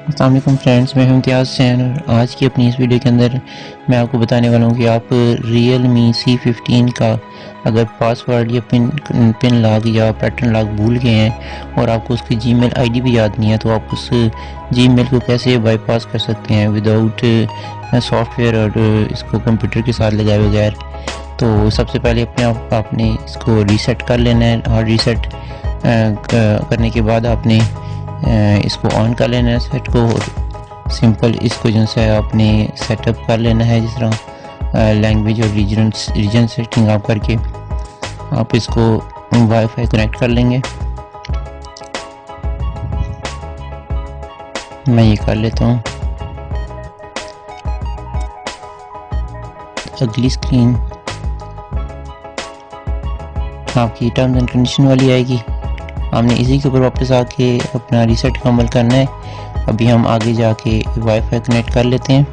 अस्सलाम वालेकुम फ्रेंड्स, मैं हूं इम्तियाज़ हुसैन और आज की अपनी इस वीडियो के अंदर मैं आपको बताने वाला हूं कि आप Realme C15 का अगर पासवर्ड या पिन लॉक या पैटर्न लॉक भूल गए हैं और आपको उसकी जीमेल आईडी भी याद नहीं है, तो आप उस जीमेल को कैसे बाईपास कर सकते हैं विदाउट सॉफ्टवेयर और इसको कंप्यूटर के साथ लगाए बगैर। तो सबसे पहले आपने इसको रीसेट कर लेना है और रीसेट करने के बाद आपने इसको ऑन कर लेना है सेट को, और सिंपल इसको जो है आपने सेटअप कर लेना है जिस तरह लैंग्वेज और रीजन सेटिंग आप करके आप इसको वाईफाई कनेक्ट कर लेंगे। मैं ये कर लेता हूँ। अगली स्क्रीन आपकी टर्म्स एंड कंडीशन वाली आएगी। हमने इसी के ऊपर वापस आके अपना रीसेट का अमल करना है। अभी हम आगे जाके वाईफाई कनेक्ट कर लेते हैं।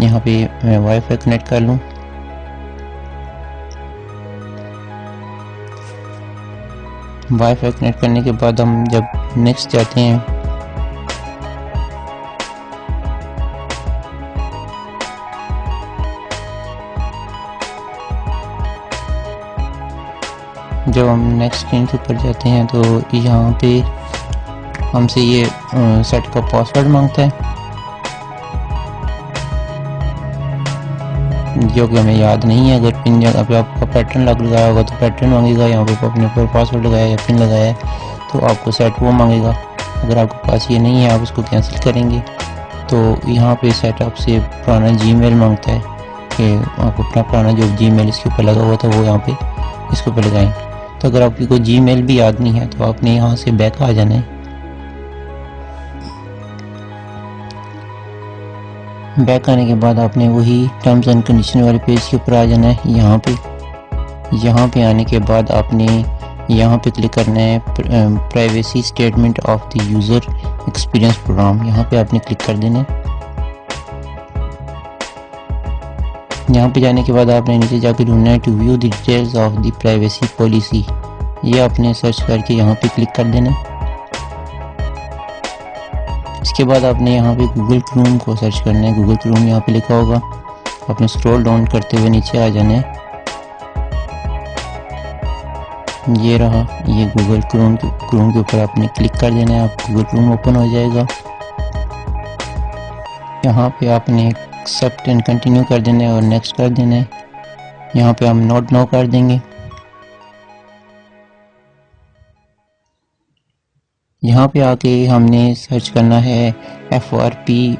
यहाँ पे मैं वाईफाई कनेक्ट कर लूँ। वाईफाई कनेक्ट करने के बाद हम जब नेक्स्ट जाते हैं जब हम नेक्स्ट स्क्रीन के ऊपर जाते हैं तो यहाँ पे हमसे ये सेट का पासवर्ड मांगता है जो कि हमें याद नहीं है। अगर पिन जगह पे आपका पैटर्न लगाया होगा तो पैटर्न मांगेगा, यहाँ पे अपने ऊपर पासवर्ड लगाया या पिन लगाया है तो आपको सेट वो मांगेगा। अगर आपके पास ये नहीं है आप इसको कैंसिल करेंगे तो यहाँ पे सेटअप से पुराना जीमेल मांगता है कि आप अपना पुराना जो जीमेल इसके ऊपर लगा हुआ था वो यहाँ पे इसके ऊपर लगाएं। तो अगर आपकी कोई जीमेल भी याद नहीं है तो आपने यहाँ से बैक आ जाना है। बैक आने के बाद आपने वही टर्म्स एंड कंडीशन वाले पेज के ऊपर आ जाना है। यहाँ पे आने के बाद आपने यहाँ पे क्लिक करना है privacy statement of the user experience program. यहाँ पे आपने क्लिक कर देना है। यहाँ पे जाने के बाद आपने नीचे जाकर ढूंढना है to view the details of the privacy policy. ये आपने सर्च करके यहाँ पे क्लिक कर देना है। इसके बाद आपने यहाँ पे गूगल क्रोम को सर्च करना है। गूगल क्रोम यहाँ पे लिखा होगा, आपने स्क्रॉल डाउन करते हुए नीचे आ जाना है। ये रहा, ये गूगल क्रोम के ऊपर आपने क्लिक कर देना है। आप गूगल क्रोम ओपन हो जाएगा। यहाँ पे आपने एक्सेप्ट एंड कंटिन्यू कर देना है और नेक्स्ट कर देना है। यहाँ पे हम नोट नो कर देंगे। यहाँ पे आके हमने सर्च करना है FRP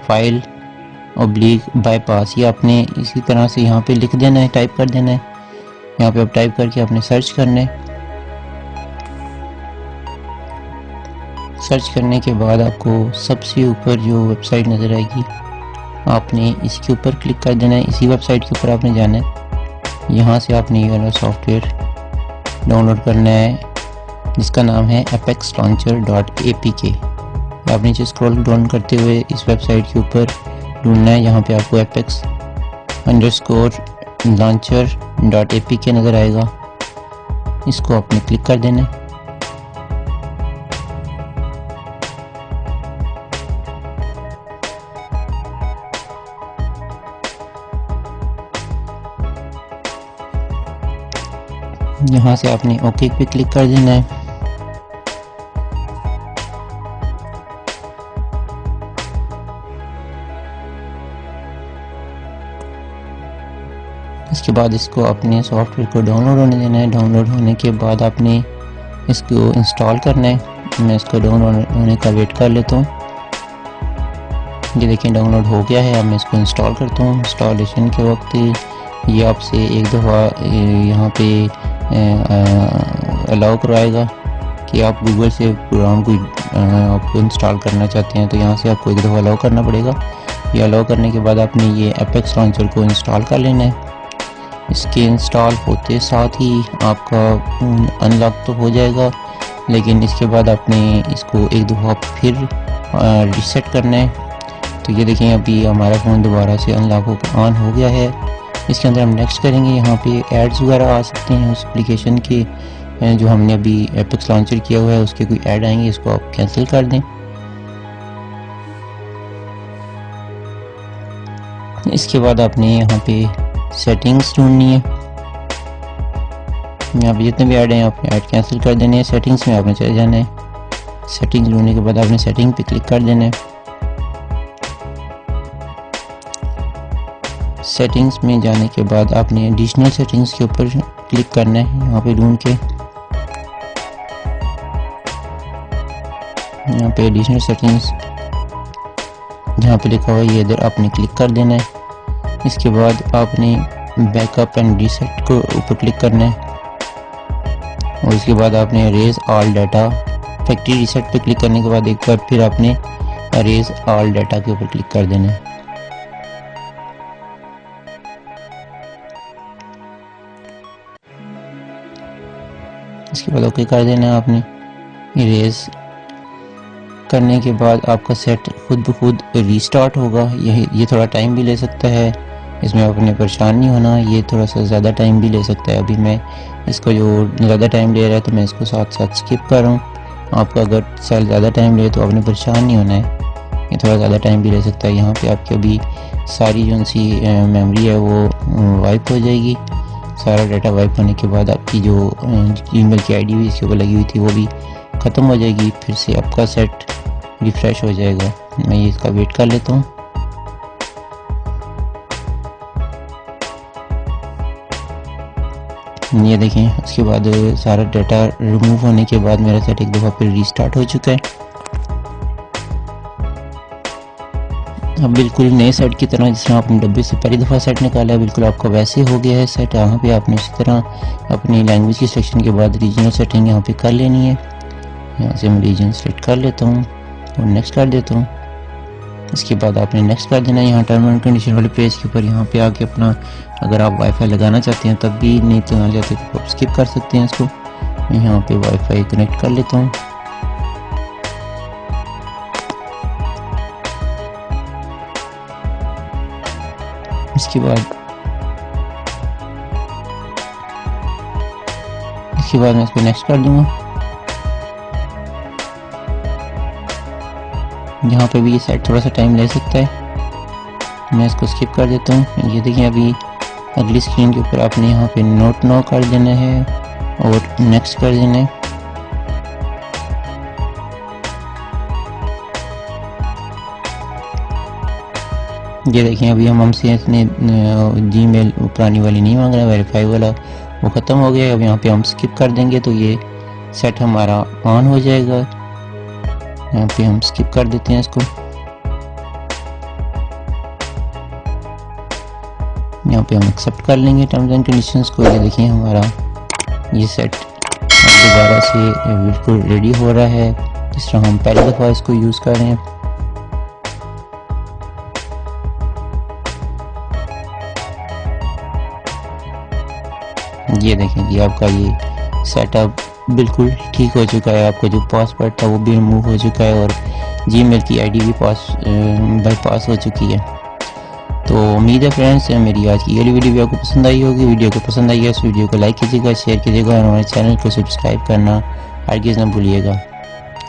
फाइल ऑब्लिक बाईपास। ये आपने इसी तरह से यहाँ पे लिख देना है, टाइप कर देना है। यहाँ पे आप टाइप करके आपने सर्च करना है। सर्च करने के बाद आपको सबसे ऊपर जो वेबसाइट नज़र आएगी आपने इसके ऊपर क्लिक कर देना है। इसी वेबसाइट के ऊपर आपने जाना है। यहाँ से आपने ये वाला सॉफ्टवेयर डाउनलोड करना है जिसका नाम है apexlauncher.apk। आप नीचे स्क्रॉल डाउन करते हुए इस वेबसाइट के ऊपर ढूंढना है। यहाँ पे आपको apex_launcher.apk नज़र आएगा। इसको आपने क्लिक कर देना है। यहाँ से आपने ओके पे क्लिक कर देना है। इसके बाद इसको अपने सॉफ्टवेयर को डाउनलोड होने देना है। डाउनलोड होने के बाद आपने इसको इंस्टॉल करना है। मैं इसको डाउनलोड होने का वेट कर लेता हूँ। ये देखिए डाउनलोड हो गया है। अब मैं इसको इंस्टॉल करता हूँ। इंस्टॉलेशन के वक्त ये आपसे एक दफ़ा यहाँ पे अलाउ करवाएगा कि आप गूगल से प्रोग्राम को आपको इंस्टॉल करना चाहते हैं, तो यहाँ से आपको एक दफ़ा अलाउ करना पड़ेगा। ये अलाउ करने के बाद आपने ये एपेक्स लॉन्चर को इंस्टॉल कर लेना है। इसके इंस्टॉल होते साथ ही आपका अनलॉक तो हो जाएगा, लेकिन इसके बाद आपने इसको एक दफ़ा फिर रीसेट करना है। तो ये देखें अभी हमारा फ़ोन दोबारा से अनलॉक होकर ऑन हो गया है। इसके अंदर हम नेक्स्ट करेंगे। यहाँ पे एड्स वगैरह आ सकते हैं उस एप्लीकेशन के जो हमने अभी एपेक्स लॉन्चर किया हुआ है, उसके कोई ऐड आएंगे, इसको आप कैंसिल कर दें। इसके बाद आपने यहाँ पे सेटिंग्स ढूंढनी है। यहाँ पे जितने भी ऐड हैं आपने ऐड कैंसिल कर देने हैं। सेटिंग्स में आपने चले जाना है। सेटिंग्स ढूंढने के बाद आपने सेटिंग पे क्लिक कर देना है। सेटिंग्स में जाने के बाद आपने एडिशनल सेटिंग्स के ऊपर क्लिक करना है। यहाँ पे ढूंढ के यहाँ पे एडिशनल सेटिंग्स जहाँ पे लिखा हुआ है ये इधर आपने क्लिक कर देना है। इसके बाद आपने बैकअप एंड रीसेट को ऊपर क्लिक करना है और इसके बाद आपने arrays all data factory reset पे क्लिक करने के बाद एक बार फिर आपने अरेज ऑल डाटा के ऊपर क्लिक कर देना है। इसके बाद ओके कर देना है आपने। इरेज करने के बाद आपका सेट खुद ब खुद रीस्टार्ट होगा। ये थोड़ा टाइम भी ले सकता है, इसमें आपने परेशान नहीं होना। ये थोड़ा सा ज़्यादा टाइम भी ले सकता है। अभी मैं इसको जो ज़्यादा टाइम ले रहा है तो मैं इसको साथ साथ स्किप कर रहा हूँ। आपका अगर सेल ज़्यादा टाइम ले तो आपने परेशान नहीं होना है, ये थोड़ा ज़्यादा टाइम भी ले सकता है। यहाँ पे आपकी अभी सारी जो सी मेमोरी है वो वाइप हो जाएगी। सारा डाटा वाइप होने के बाद आपकी जो ईमेल की आईडी भी इसके ऊपर लगी हुई थी वो भी ख़त्म हो जाएगी। फिर से आपका सेट रिफ़्रेश हो जाएगा। मैं ये इसका वेट कर लेता हूँ। ये देखें, उसके बाद सारा डाटा रिमूव होने के बाद मेरा सेट एक दफ़ा फिर रीस्टार्ट हो चुका है। अब बिल्कुल नए सेट की तरह जिस तरह आपने डब्बे से पहली दफ़ा सेट निकाला है बिल्कुल आपका वैसे हो गया है सेट। यहाँ पे आपने उसी तरह अपनी लैंग्वेज की सिलेक्शन के बाद रीजनल सेटिंग यहाँ पे कर लेनी है। यहाँ से मैं रीजन सेलेक्ट कर लेता हूँ और नेक्स्ट कर देता हूँ। इसके बाद आपने नेक्स्ट कर देना है। यहाँ टर्म एंड कंडीशन वाले पेज के ऊपर यहाँ पे आके अपना अगर आप वाईफाई लगाना चाहते हैं तब भी, नहीं लगाना चाहते तो आप स्किप कर सकते हैं इसको। मैं यहाँ पे वाईफाई कनेक्ट कर लेता हूँ। इसके बाद मैं इसको नेक्स्ट कर दूंगा। यहाँ पे भी ये सेट थोड़ा सा टाइम ले सकता है, मैं इसको स्किप कर देता हूँ। ये देखिए अभी अगली स्क्रीन के ऊपर आपने यहाँ पे नोट नो कर देना है और नेक्स्ट कर देना है। ये देखिए अभी हमसे इसने जीमेल पुरानी वाली नहीं मांग रहा, वेरीफाई वाला वो ख़त्म हो गया। अब यहाँ पे हम स्किप कर देंगे तो ये सेट हमारा ऑन हो जाएगा। यहाँ पे हम स्किप कर देते हैं इसको। यहाँ पे हम एक्सेप्ट कर लेंगे टर्म्स एंड कंडीशंस को। ये देखिए हमारा ये सेट दोबारा से बिल्कुल रेडी हो रहा है जिस तरह हम पहली दफ़ा इसको यूज़ कर रहे हैं। ये देखें जी आपका ये सेटअप बिल्कुल ठीक हो चुका है। आपका जो पासवर्ड था वो भी रिमूव हो चुका है और जीमेल की आईडी भी बाईपास हो चुकी है। तो उम्मीद है फ्रेंड्स मेरी आज की ये वीडियो आपको पसंद आई होगी। वीडियो को पसंद आई है इस वीडियो को लाइक कीजिएगा, शेयर कीजिएगा और हमारे चैनल को सब्सक्राइब करना हरगिज़ ना भूलिएगा।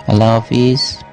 अल्लाह हाफिज़।